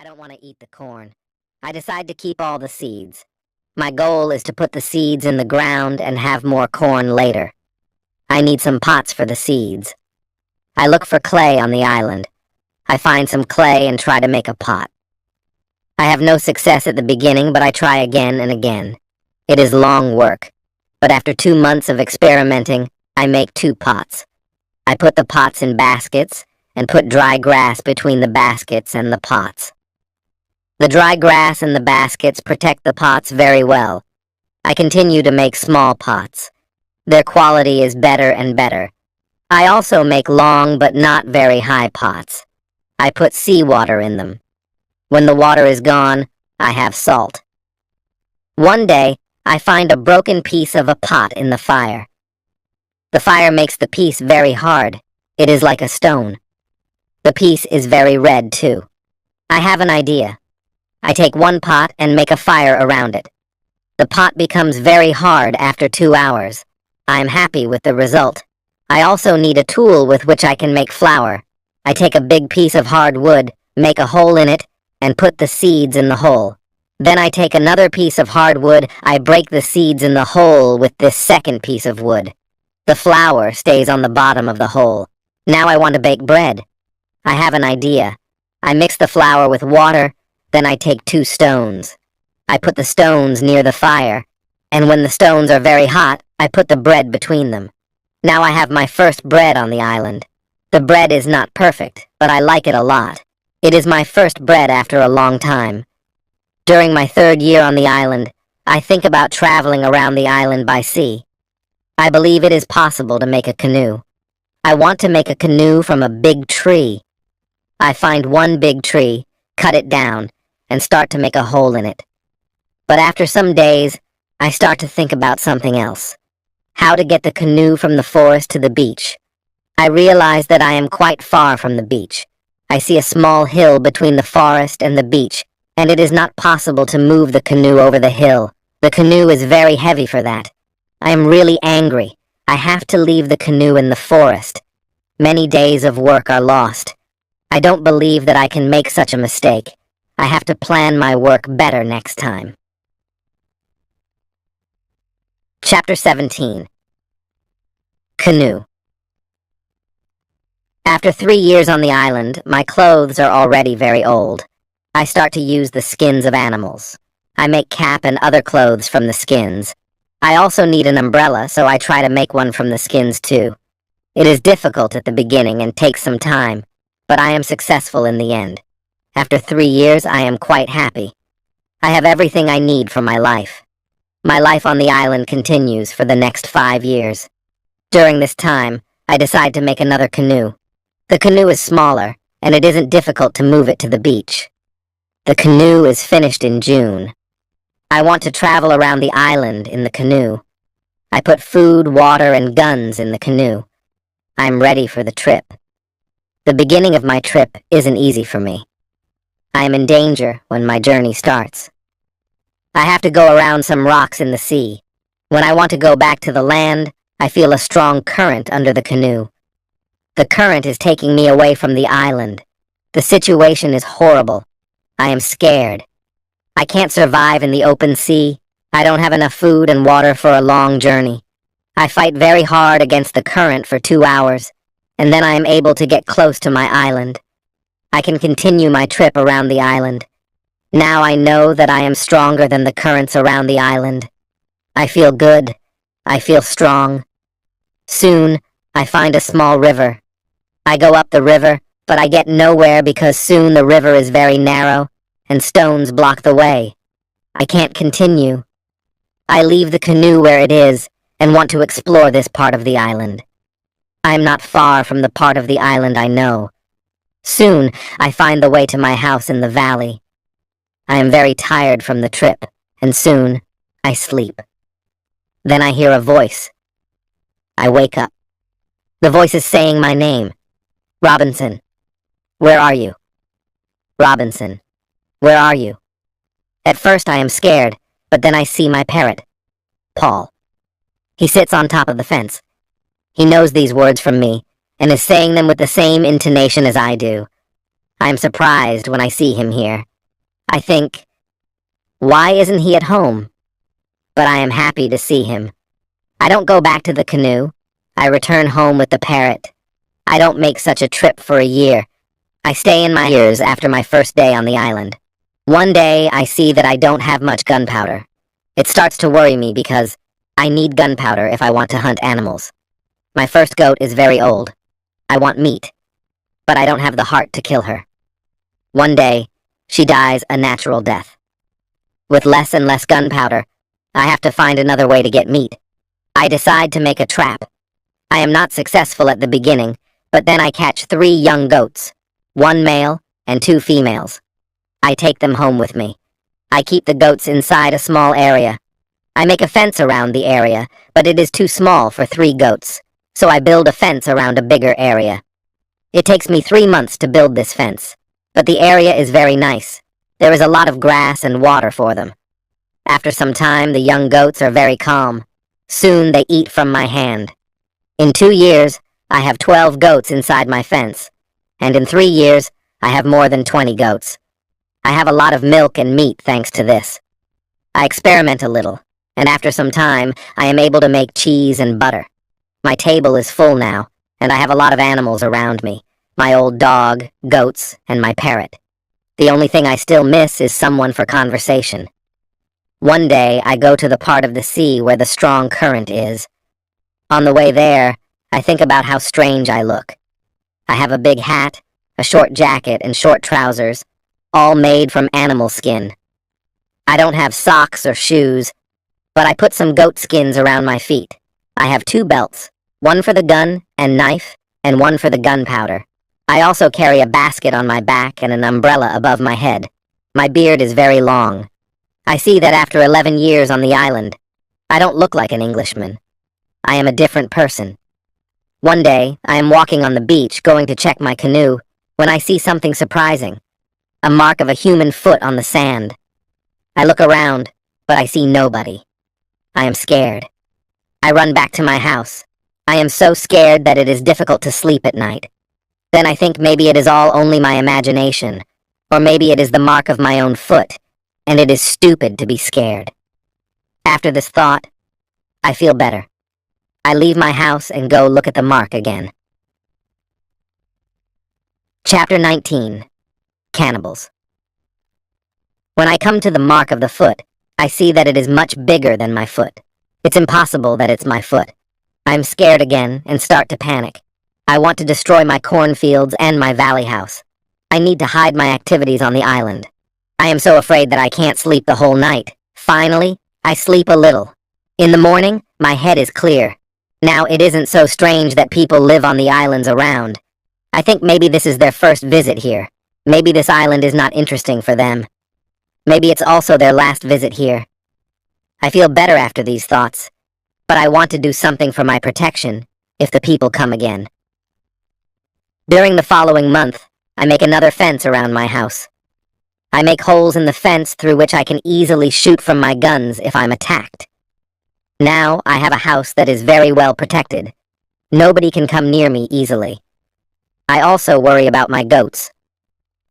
I don't want to eat the corn. I decide to keep all the seeds. My goal is to put the seeds in the ground and have more corn later. I need some pots for the seeds. I look for clay on the island. I find some clay and try to make a pot. I have no success at the beginning, but I try again and again. It is long work, but after 2 months of experimenting, I make 2 pots. I put the pots in baskets and put dry grass between the baskets and the pots. The dry grass and the baskets protect the pots very well. I continue to make small pots. Their quality is better and better. I also make long but not very high pots. I put seawater in them. When the water is gone, I have salt. One day, I find a broken piece of a pot in the fire. The fire makes the piece very hard. It is like a stone. The piece is very red, too. I have an idea. I take one pot and make a fire around it. The pot becomes very hard after 2 hours. I am happy with the result. I also need a tool with which I can make flour. I take a big piece of hard wood, make a hole in it, and put the seeds in the hole. Then I take another piece of hard wood, I break the seeds in the hole with this second piece of wood. The flour stays on the bottom of the hole. Now I want to bake bread. I have an idea. I mix the flour with water, then I take 2 stones. I put the stones near the fire, and when the stones are very hot, I put the bread between them. Now I have my first bread on the island. The bread is not perfect, but I like it a lot. It is my first bread after a long time. During my 3rd year on the island, I think about traveling around the island by sea. I believe it is possible to make a canoe. I want to make a canoe from a big tree. I find one big tree, cut it down, and start to make a hole in it. But after some days, I start to think about something else. How to get the canoe from the forest to the beach. I realize that I am quite far from the beach. I see a small hill between the forest and the beach, and it is not possible to move the canoe over the hill. The canoe is very heavy for that. I am really angry. I have to leave the canoe in the forest. Many days of work are lost. I don't believe that I can make such a mistake. I have to plan my work better next time. Chapter 17. Canoe. After 3 years on the island, my clothes are already very old. I start to use the skins of animals. I make cap and other clothes from the skins. I also need an umbrella, so I try to make one from the skins too. It is difficult at the beginning and takes some time, but I am successful in the end. After 3 years, I am quite happy. I have everything I need for my life. My life on the island continues for the next 5 years. During this time, I decide to make another canoe. The canoe is smaller, and it isn't difficult to move it to the beach. The canoe is finished in June. I want to travel around the island in the canoe. I put food, water, and guns in the canoe. I'm ready for the trip. The beginning of my trip isn't easy for me. I am in danger when my journey starts. I have to go around some rocks in the sea. When I want to go back to the land, I feel a strong current under the canoe. The current is taking me away from the island. The situation is horrible. I am scared. I can't survive in the open sea. I don't have enough food and water for a long journey. I fight very hard against the current for 2 hours, and then I am able to get close to my island. I can continue my trip around the island. Now I know that I am stronger than the currents around the island. I feel good. I feel strong. Soon, I find a small river. I go up the river, but I get nowhere because soon the river is very narrow, and stones block the way. I can't continue. I leave the canoe where it is, and want to explore this part of the island. I am not far from the part of the island I know. Soon, I find the way to my house in the valley. I am very tired from the trip, and soon, I sleep. Then I hear a voice. I wake up. The voice is saying my name. Robinson. Where are you? Robinson. Where are you? At first I am scared, but then I see my parrot, Paul. He sits on top of the fence. He knows these words from me, and is saying them with the same intonation as I do. I am surprised when I see him here. I think, why isn't he at home? But I am happy to see him. I don't go back to the canoe. I return home with the parrot. I don't make such a trip for a year. I stay in my ears after my first day on the island. One day, I see that I don't have much gunpowder. It starts to worry me because I need gunpowder if I want to hunt animals. My first goat is very old. I want meat, but I don't have the heart to kill her. One day, she dies a natural death. With less and less gunpowder, I have to find another way to get meat. I decide to make a trap. I am not successful at the beginning, but then I catch 3 young goats, 1 male and 2 females. I take them home with me. I keep the goats inside a small area. I make a fence around the area, but it is too small for 3 goats, so I build a fence around a bigger area. It takes me 3 months to build this fence, but the area is very nice. There is a lot of grass and water for them. After some time, the young goats are very calm. Soon they eat from my hand. In 2 years, I have 12 goats inside my fence, and in 3 years, I have more than 20 goats. I have a lot of milk and meat thanks to this. I experiment a little, and after some time, I am able to make cheese and butter. My table is full now, and I have a lot of animals around me. My old dog, goats, and my parrot. The only thing I still miss is someone for conversation. One day, I go to the part of the sea where the strong current is. On the way there, I think about how strange I look. I have a big hat, a short jacket, and short trousers, all made from animal skin. I don't have socks or shoes, but I put some goat skins around my feet. I have 2 belts, one for the gun and knife, and one for the gunpowder. I also carry a basket on my back and an umbrella above my head. My beard is very long. I see that after 11 years on the island, I don't look like an Englishman. I am a different person. One day, I am walking on the beach going to check my canoe when I see something surprising. A mark of a human foot on the sand. I look around, but I see nobody. I am scared. I run back to my house. I am so scared that it is difficult to sleep at night. Then I think maybe it is all only my imagination, or maybe it is the mark of my own foot, and it is stupid to be scared. After this thought, I feel better. I leave my house and go look at the mark again. Chapter 19. Cannibals. When I come to the mark of the foot, I see that it is much bigger than my foot. It's impossible that it's my foot. I'm scared again and start to panic. I want to destroy my cornfields and my valley house. I need to hide my activities on the island. I am so afraid that I can't sleep the whole night. Finally, I sleep a little. In the morning, my head is clear. Now, it isn't so strange that people live on the islands around. I think maybe this is their first visit here. Maybe this island is not interesting for them. Maybe it's also their last visit here. I feel better after these thoughts, but I want to do something for my protection if the people come again. During the following month, I make another fence around my house. I make holes in the fence through which I can easily shoot from my guns if I'm attacked. Now I have a house that is very well protected. Nobody can come near me easily. I also worry about my goats.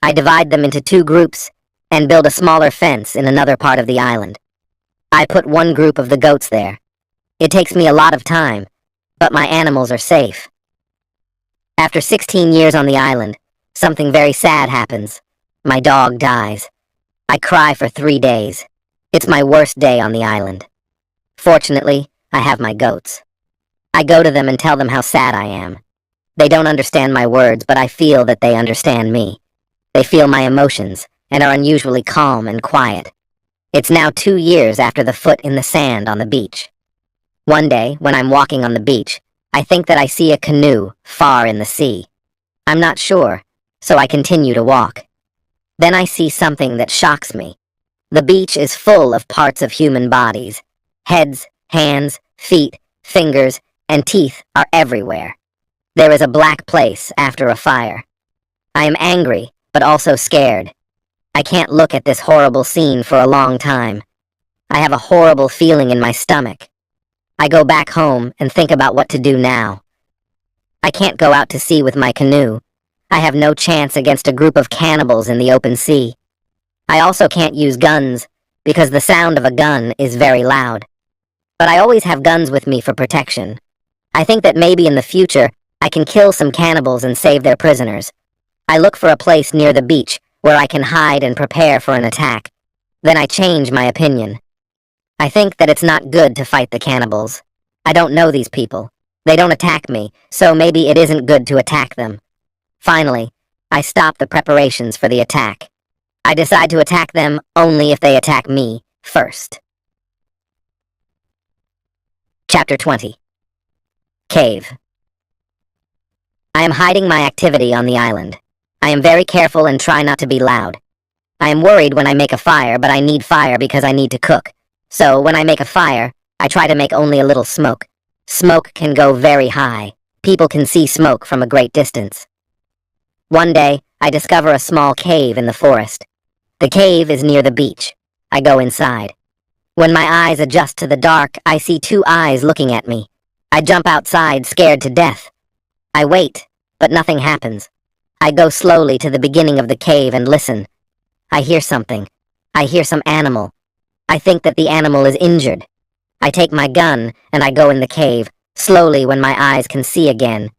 I divide them into 2 groups and build a smaller fence in another part of the island. I put one group of the goats there. It takes me a lot of time, but my animals are safe. After 16 years on the island, something very sad happens. My dog dies. I cry for 3 days. It's my worst day on the island. Fortunately, I have my goats. I go to them and tell them how sad I am. They don't understand my words, but I feel that they understand me. They feel my emotions and are unusually calm and quiet. It's now 2 years after the foot in the sand on the beach. One day, when I'm walking on the beach, I think that I see a canoe far in the sea. I'm not sure, so I continue to walk. Then I see something that shocks me. The beach is full of parts of human bodies. Heads, hands, feet, fingers, and teeth are everywhere. There is a black place after a fire. I am angry, but also scared. I can't look at this horrible scene for a long time. I have a horrible feeling in my stomach. I go back home and think about what to do now. I can't go out to sea with my canoe. I have no chance against a group of cannibals in the open sea. I also can't use guns, because the sound of a gun is very loud. But I always have guns with me for protection. I think that maybe in the future, I can kill some cannibals and save their prisoners. I look for a place near the beach where I can hide and prepare for an attack. Then I change my opinion. I think that it's not good to fight the cannibals. I don't know these people. They don't attack me, so maybe it isn't good to attack them. Finally, I stop the preparations for the attack. I decide to attack them only if they attack me first. Chapter 20. Cave. I am hiding my activity on the island. I am very careful and try not to be loud. I am worried when I make a fire, but I need fire because I need to cook. So when I make a fire, I try to make only a little smoke. Smoke can go very high. People can see smoke from a great distance. One day, I discover a small cave in the forest. The cave is near the beach. I go inside. When my eyes adjust to the dark, I see two eyes looking at me. I jump outside, scared to death. I wait, but nothing happens. I go slowly to the beginning of the cave and listen. I hear something. I hear some animal. I think that the animal is injured. I take my gun and I go in the cave, slowly when my eyes can see again.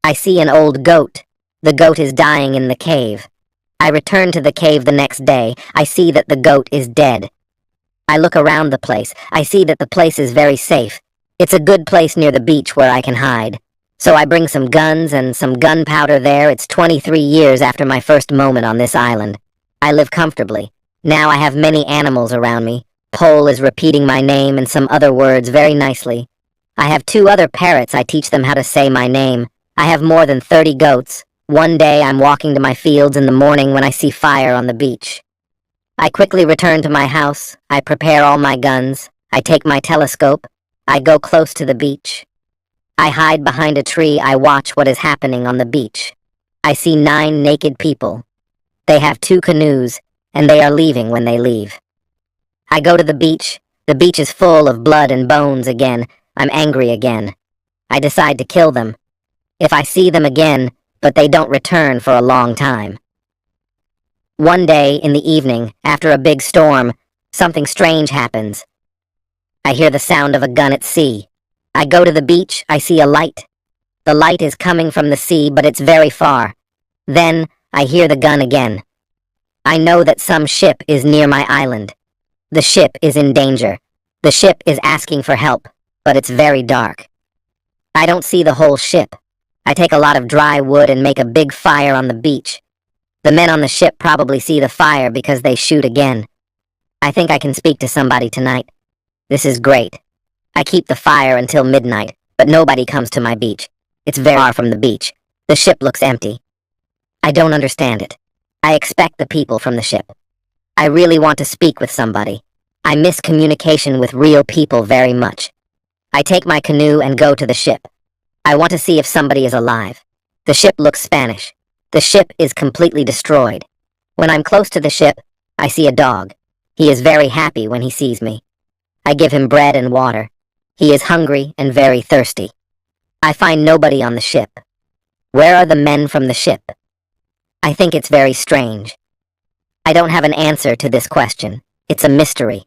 I see an old goat. The goat is dying in the cave. I return to the cave the next day. I see that the goat is dead. I look around the place. I see that the place is very safe. It's a good place near the beach where I can hide. So I bring some guns and some gunpowder there. It's 23 years after my first moment on this island. I live comfortably. Now I have many animals around me. Pole is repeating my name and some other words very nicely. I have 2 other parrots. I teach them how to say my name. I have more than 30 goats. One day I'm walking to my fields in the morning when I see fire on the beach. I quickly return to my house. I prepare all my guns. I take my telescope. I go close to the beach. I hide behind a tree. I watch what is happening on the beach. I see 9 naked people. They have 2 canoes, and they are leaving when they leave. I go to the beach. The beach is full of blood and bones again. I'm angry again. I decide to kill them. If I see them again, but they don't return for a long time. One day in the evening, after a big storm, something strange happens. I hear the sound of a gun at sea. I go to the beach. I see a light. The light is coming from the sea, but it's very far. Then I hear the gun again. I know that some ship is near my island. The ship is in danger. The ship is asking for help, but it's very dark. I don't see the whole ship. I take a lot of dry wood and make a big fire on the beach. The men on the ship probably see the fire because they shoot again. I think I can speak to somebody tonight. This is great. I keep the fire until midnight, but nobody comes to my beach. It's very far from the beach. The ship looks empty. I don't understand it. I expect the people from the ship. I really want to speak with somebody. I miss communication with real people very much. I take my canoe and go to the ship. I want to see if somebody is alive. The ship looks Spanish. The ship is completely destroyed. When I'm close to the ship, I see a dog. He is very happy when he sees me. I give him bread and water. He is hungry and very thirsty. I find nobody on the ship. Where are the men from the ship? I think it's very strange. I don't have an answer to this question. It's a mystery.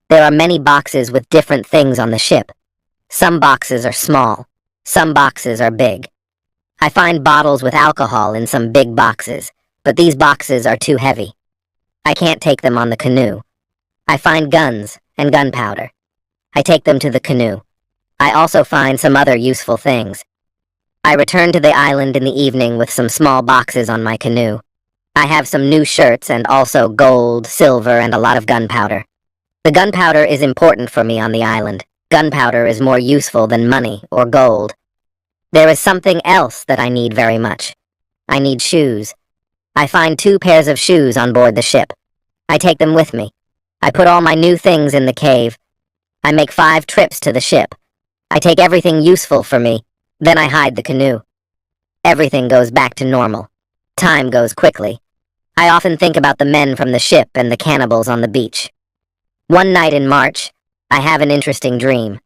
There are many boxes with different things on the ship. Some boxes are small. Some boxes are big. I find bottles with alcohol in some big boxes, but these boxes are too heavy. I can't take them on the canoe. I find guns and gunpowder. I take them to the canoe. I also find some other useful things. I return to the island in the evening with some small boxes on my canoe. I have some new shirts and also gold, silver, and a lot of gunpowder. The gunpowder is important for me on the island. Gunpowder is more useful than money or gold. There is something else that I need very much. I need shoes. I find 2 pairs of shoes on board the ship. I take them with me. I put all my new things in the cave. I make 5 trips to the ship. I take everything useful for me. Then I hide the canoe. Everything goes back to normal. Time goes quickly. I often think about the men from the ship and the cannibals on the beach. One night in March, I have an interesting dream.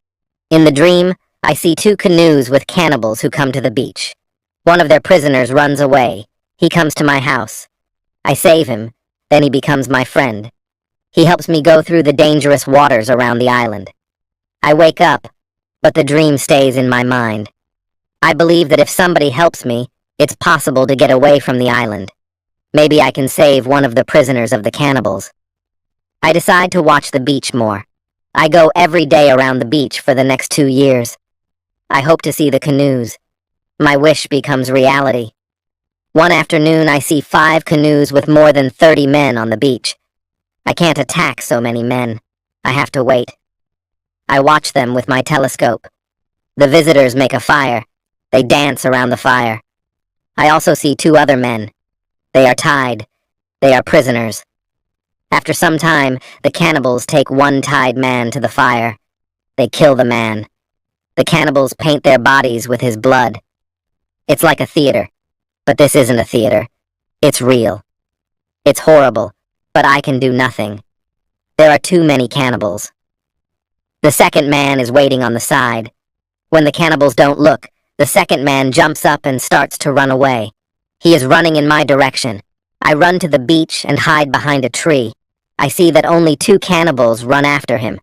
In the dream, I see 2 canoes with cannibals who come to the beach. One of their prisoners runs away. He comes to my house. I save him, Then he becomes my friend. He helps me go through the dangerous waters around the island. I wake up, but the dream stays in my mind. I believe that if somebody helps me, it's possible to get away from the island. Maybe I can save one of the prisoners of the cannibals. I decide to watch the beach more. I go every day around the beach for the next 2 years. I hope to see the canoes. My wish becomes reality. One afternoon, I see 5 canoes with more than 30 men on the beach. I can't attack so many men. I have to wait. I watch them with my telescope. The visitors make a fire. They dance around the fire. I also see 2 other men. They are tied. They are prisoners. After some time, the cannibals take one tied man to the fire. They kill the man. The cannibals paint their bodies with his blood. It's like a theater. But this isn't a theater. It's real. It's horrible, but I can do nothing. There are too many cannibals. The second man is waiting on the side. When the cannibals don't look, the second man jumps up and starts to run away. He is running in my direction. I run to the beach and hide behind a tree. I see that only 2 cannibals run after him.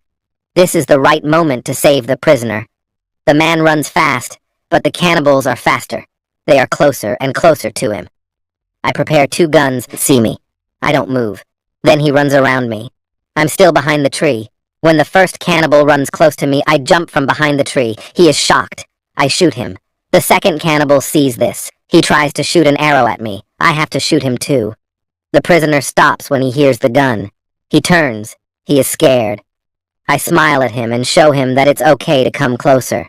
This is the right moment to save the prisoner. The man runs fast, but the cannibals are faster. They are closer and closer to him. I prepare 2 guns to see me. I don't move. Then he runs around me. I'm still behind the tree. When the first cannibal runs close to me, I jump from behind the tree. He is shocked. I shoot him. The second cannibal sees this. He tries to shoot an arrow at me. I have to shoot him too. The prisoner stops when he hears the gun. He turns. He is scared. I smile at him and show him that it's okay to come closer.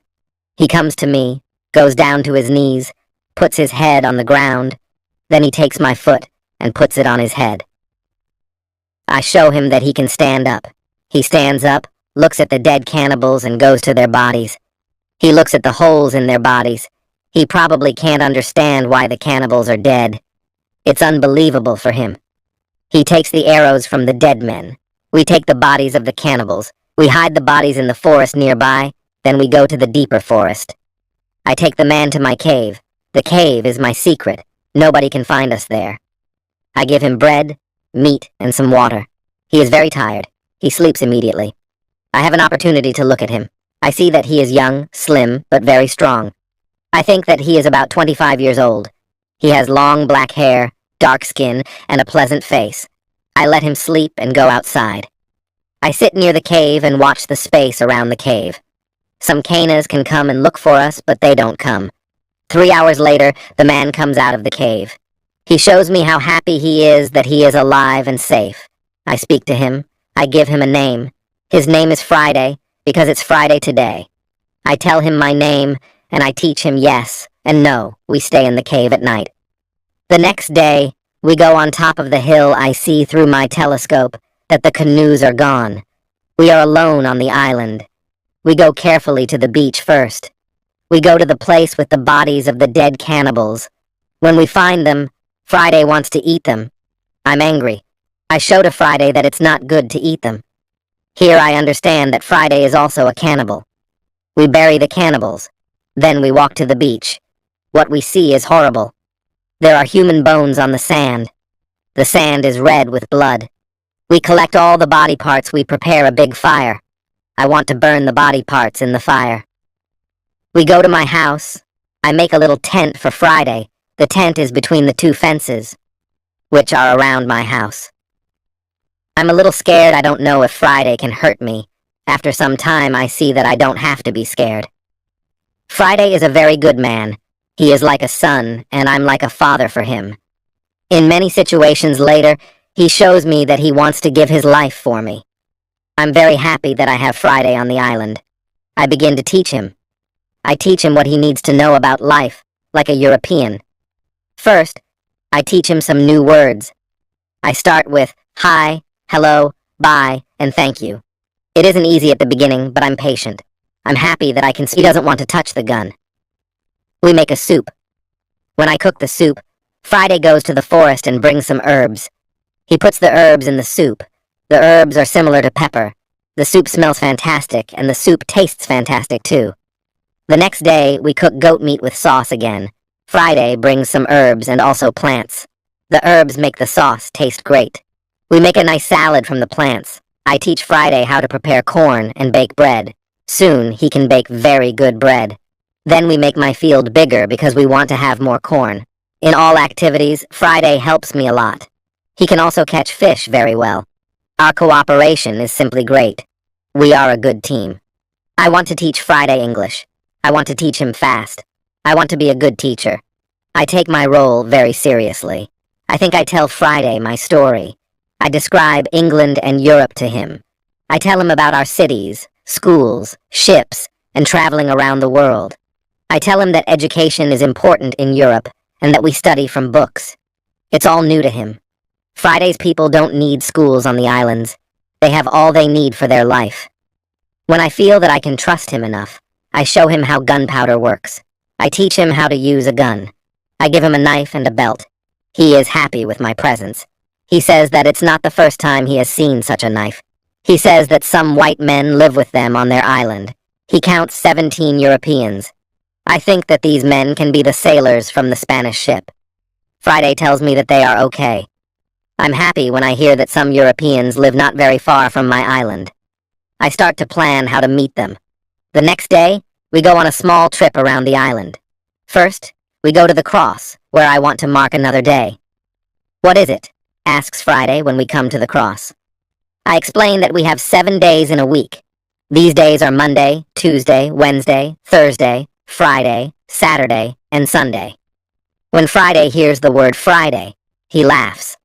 He comes to me, goes down to his knees, puts his head on the ground. Then he takes my foot and puts it on his head. I show him that he can stand up. He stands up, looks at the dead cannibals and goes to their bodies. He looks at the holes in their bodies. He probably can't understand why the cannibals are dead. It's unbelievable for him. He takes the arrows from the dead men. We take the bodies of the cannibals. We hide the bodies in the forest nearby. Then we go to the deeper forest. I take the man to my cave. The cave is my secret. Nobody can find us there. I give him bread, meat, and some water. He is very tired. He sleeps immediately. I have an opportunity to look at him. I see that he is young, slim, but very strong. I think that he is about 25 years old. He has long black hair, dark skin, and a pleasant face. I let him sleep and go outside. I sit near the cave and watch the space around the cave. Some canas can come and look for us, but they don't come. 3 hours later, the man comes out of the cave. He shows me how happy he is that he is alive and safe. I speak to him. I give him a name. His name is Friday, because it's Friday today. I tell him my name, and I teach him yes and no. We stay in the cave at night. The next day, we go on top of the hill. I see through my telescope that the canoes are gone. We are alone on the island. We go carefully to the beach first. We go to the place with the bodies of the dead cannibals. When we find them, Friday wants to eat them. I'm angry. I show to Friday that it's not good to eat them. Here I understand that Friday is also a cannibal. We bury the cannibals. Then we walk to the beach. What we see is horrible. There are human bones on the sand. The sand is red with blood. We collect all the body parts. We prepare a big fire. I want to burn the body parts in the fire. We go to my house. I make a little tent for Friday. The tent is between the 2 fences, which are around my house. I'm a little scared. I don't know if Friday can hurt me. After some time, I see that I don't have to be scared. Friday is a very good man. He is like a son, and I'm like a father for him. In many situations later, he shows me that he wants to give his life for me. I'm very happy that I have Friday on the island. I begin to teach him. I teach him what he needs to know about life, like a European. First, I teach him some new words. I start with hi, hello, bye, and thank you. It isn't easy at the beginning, but I'm patient. I'm happy that I can see he doesn't want to touch the gun. We make a soup. When I cook the soup, Friday goes to the forest and brings some herbs. He puts the herbs in the soup. The herbs are similar to pepper. The soup smells fantastic, and the soup tastes fantastic too. The next day, we cook goat meat with sauce again. Friday brings some herbs and also plants. The herbs make the sauce taste great. We make a nice salad from the plants. I teach Friday how to prepare corn and bake bread. Soon, he can bake very good bread. Then we make my field bigger because we want to have more corn. In all activities, Friday helps me a lot. He can also catch fish very well. Our cooperation is simply great. We are a good team. I want to teach Friday English. I want to teach him fast. I want to be a good teacher. I take my role very seriously. I think I tell Friday my story. I describe England and Europe to him. I tell him about our cities, schools, ships, and traveling around the world. I tell him that education is important in Europe and that we study from books. It's all new to him. Friday's people don't need schools on the islands. They have all they need for their life. When I feel that I can trust him enough, I show him how gunpowder works. I teach him how to use a gun. I give him a knife and a belt. He is happy with my presence. He says that it's not the first time he has seen such a knife. He says that some white men live with them on their island. He counts 17 Europeans. I think that these men can be the sailors from the Spanish ship. Friday tells me that they are okay. I'm happy when I hear that some Europeans live not very far from my island. I start to plan how to meet them. The next day, we go on a small trip around the island. First, we go to the cross, where I want to mark another day. "What is it?" asks Friday when we come to the cross. I explain that we have 7 days in a week. These days are Monday, Tuesday, Wednesday, Thursday, Friday, Saturday, and Sunday. When Friday hears the word Friday, he laughs.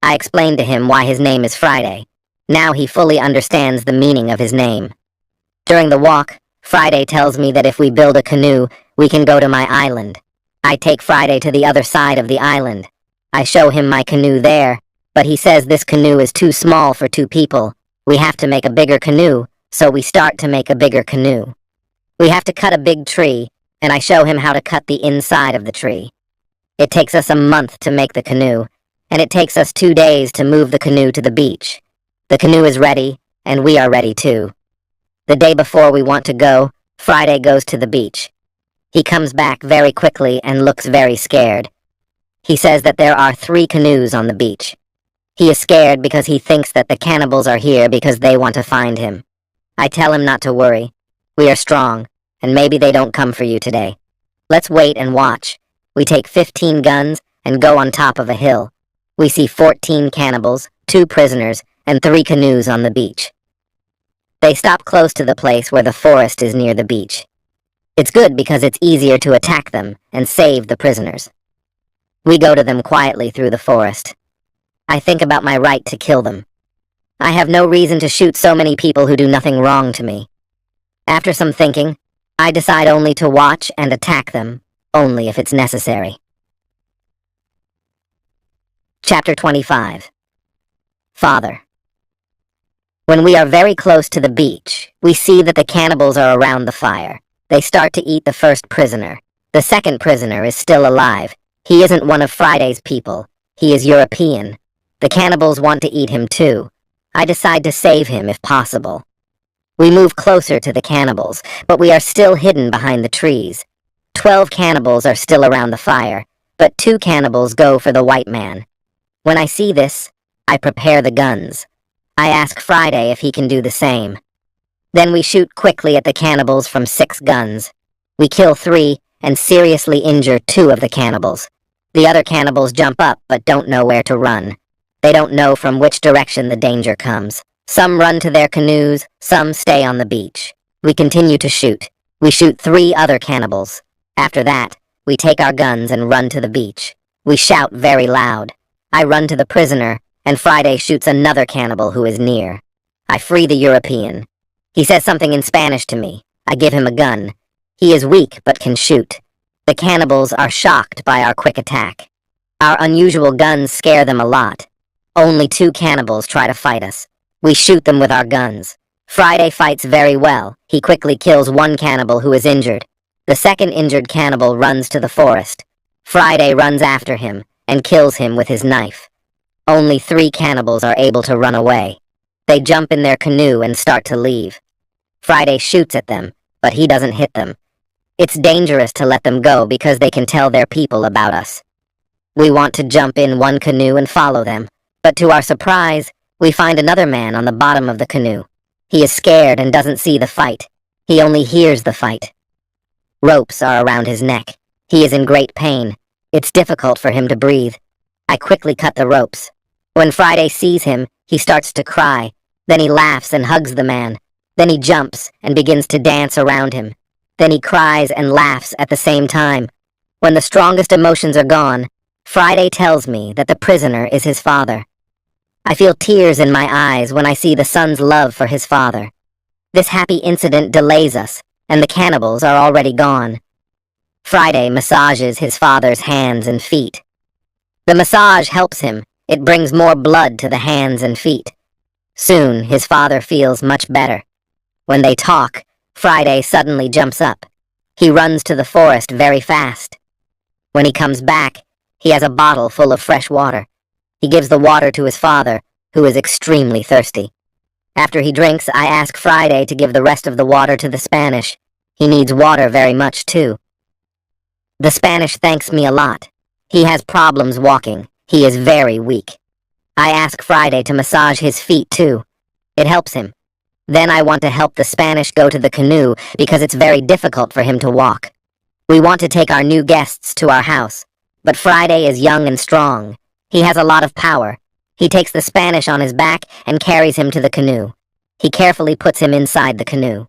I explain to him why his name is Friday. Now he fully understands the meaning of his name. During the walk, Friday tells me that if we build a canoe, we can go to my island. I take Friday to the other side of the island. I show him my canoe there, but he says this canoe is too small for 2 people. We have to make a bigger canoe, so we start to make a bigger canoe. We have to cut a big tree, and I show him how to cut the inside of the tree. It takes us a month to make the canoe, and it takes us 2 days to move the canoe to the beach. The canoe is ready, and we are ready too. The day before we want to go, Friday goes to the beach. He comes back very quickly and looks very scared. He says that there are 3 canoes on the beach. He is scared because he thinks that the cannibals are here because they want to find him. I tell him not to worry. We are strong, and maybe they don't come for you today. Let's wait and watch. We take 15 guns and go on top of a hill. We see 14 cannibals, 2 prisoners, and 3 canoes on the beach. They stop close to the place where the forest is near the beach. It's good because it's easier to attack them and save the prisoners. We go to them quietly through the forest. I think about my right to kill them. I have no reason to shoot so many people who do nothing wrong to me. After some thinking, I decide only to watch and attack them, only if it's necessary. Chapter 25. Father. When we are very close to the beach, we see that the cannibals are around the fire. They start to eat the first prisoner. The second prisoner is still alive. He isn't one of Friday's people. He is European. The cannibals want to eat him too. I decide to save him if possible. We move closer to the cannibals, but we are still hidden behind the trees. 12 cannibals are still around the fire, but 2 cannibals go for the white man. When I see this, I prepare the guns. I ask Friday if he can do the same. Then we shoot quickly at the cannibals from 6 guns. We kill 3 and seriously injure 2 of the cannibals. The other cannibals jump up but don't know where to run. They don't know from which direction the danger comes. Some run to their canoes, some stay on the beach. We continue to shoot. We shoot 3 other cannibals. After that, we take our guns and run to the beach. We shout very loud. I run to the prisoner, and Friday shoots another cannibal who is near. I free the European. He says something in Spanish to me. I give him a gun. He is weak but can shoot. The cannibals are shocked by our quick attack. Our unusual guns scare them a lot. Only 2 cannibals try to fight us. We shoot them with our guns. Friday fights very well. He quickly kills 1 cannibal who is injured. The second injured cannibal runs to the forest. Friday runs after him and kills him with his knife. Only 3 cannibals are able to run away. They jump in their canoe and start to leave. Friday shoots at them, but he doesn't hit them. It's dangerous to let them go because they can tell their people about us. We want to jump in one canoe and follow them, But to our surprise, we find another man on the bottom of the canoe. He is scared and doesn't see the fight. He only hears the fight. Ropes are around his neck. He is in great pain. It's difficult for him to breathe. I quickly cut the ropes. When Friday sees him, he starts to cry. Then he laughs and hugs the man. Then he jumps and begins to dance around him. Then he cries and laughs at the same time. When the strongest emotions are gone, Friday tells me that the prisoner is his father. I feel tears in my eyes when I see the son's love for his father. This happy incident delays us, and the cannibals are already gone. Friday massages his father's hands and feet. The massage helps him. It brings more blood to the hands and feet. Soon, his father feels much better. When they talk, Friday suddenly jumps up. He runs to the forest very fast. When he comes back, he has a bottle full of fresh water. He gives the water to his father, who is extremely thirsty. After he drinks, I ask Friday to give the rest of the water to the Spanish. He needs water very much, too. The Spanish thanks me a lot. He has problems walking. He is very weak. I ask Friday to massage his feet, too. It helps him. Then I want to help the Spanish go to the canoe because it's very difficult for him to walk. We want to take our new guests to our house, but Friday is young and strong. He has a lot of power. He takes the Spanish on his back and carries him to the canoe. He carefully puts him inside the canoe.